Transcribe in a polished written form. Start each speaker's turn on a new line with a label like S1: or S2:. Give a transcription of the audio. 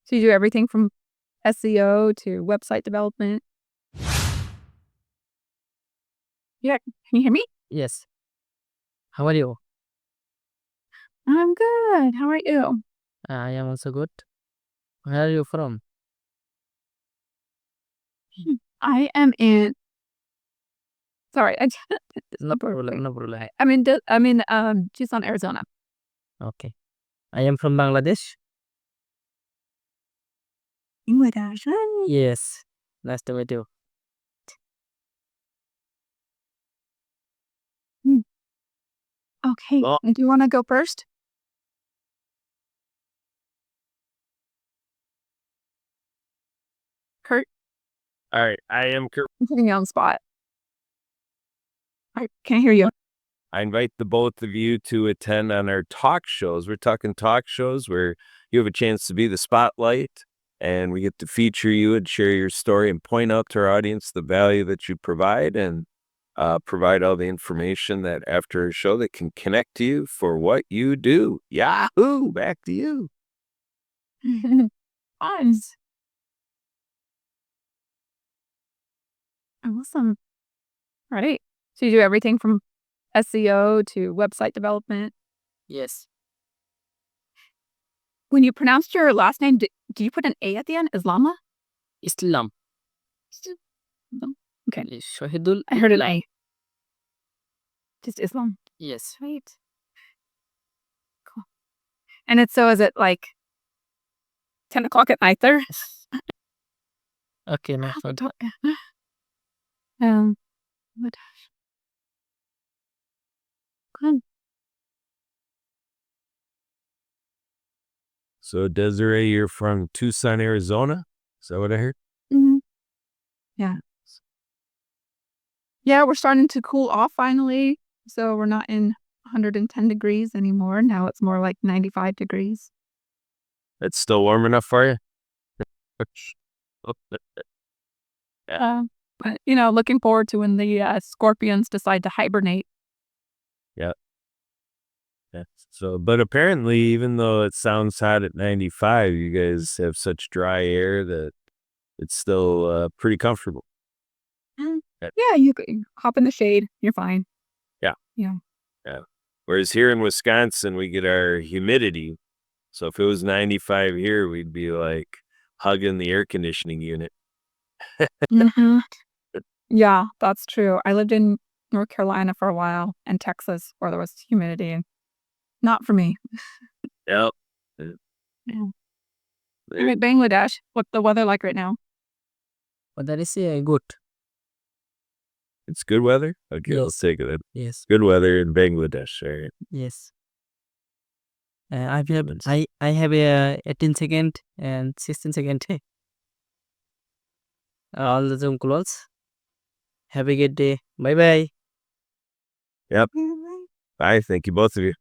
S1: So you do everything from SEO to website development? Yeah, can you hear me?
S2: Yes. How are you?
S1: I'm good. How are you?
S2: I am also good. Where are you from?
S1: I am in. Sorry,
S2: No problem. No problem.
S1: I'm in Tucson, Arizona.
S2: Okay. I am from Bangladesh.
S1: English.
S2: Yes. Nice to meet you.
S1: Okay.
S3: Well,
S1: Do you want to go first? Kurt,
S3: all right. I am Kurt.
S1: I'm putting you on the spot. I can't hear you.
S3: I invite the both of you to attend on our talk shows. We're talking talk shows where you have a chance to be the spotlight and we get to feature you and share your story and point out to our audience the value that you provide and provide all the information that after a show that can connect to you for what you do. Yahoo! Back to you.
S1: Fun. Awesome. Right. So you do everything from SEO to website development.
S2: Yes.
S1: When you pronounced your last name, do you put an A at the end? Islama?
S2: Islam.
S1: Okay.
S2: Shohidul.
S1: I heard an A. Just Islam.
S2: Yes.
S1: Right. Cool. And is it like 10 o'clock at night there?
S2: Okay. No problem.
S1: What? Good.
S3: So, Desiree, you're from Tucson, Arizona? Is that what I heard?
S1: Mhm. Yeah. Yeah, we're starting to cool off finally. So we're not in 110 degrees anymore. Now it's more like 95 degrees.
S3: It's still warm enough for you?
S1: But, looking forward to when the scorpions decide to hibernate.
S3: Yeah. So, but apparently, even though it sounds hot at 95, you guys have such dry air that it's still pretty comfortable.
S1: Yeah, you can hop in the shade. You're fine.
S3: Yeah.
S1: Yeah.
S3: Yeah. Whereas here in Wisconsin, we get our humidity. So if it was 95 here, we'd be like hugging the air conditioning unit.
S1: Mhm. Yeah, that's true. I lived in North Carolina for a while and Texas where there was humidity and not for me.
S3: Yep.
S1: Yeah. All right, Bangladesh. What's the weather like right now?
S2: But that is good.
S3: It's good weather? Okay,
S2: Yes.
S3: let's take it.
S2: Yes.
S3: Good weather in Bangladesh, right?
S2: Yes. I have a 18-second and 16-second. All the Zoom close. Have a good day. Bye bye.
S3: Yep. Bye. Thank you, both of you.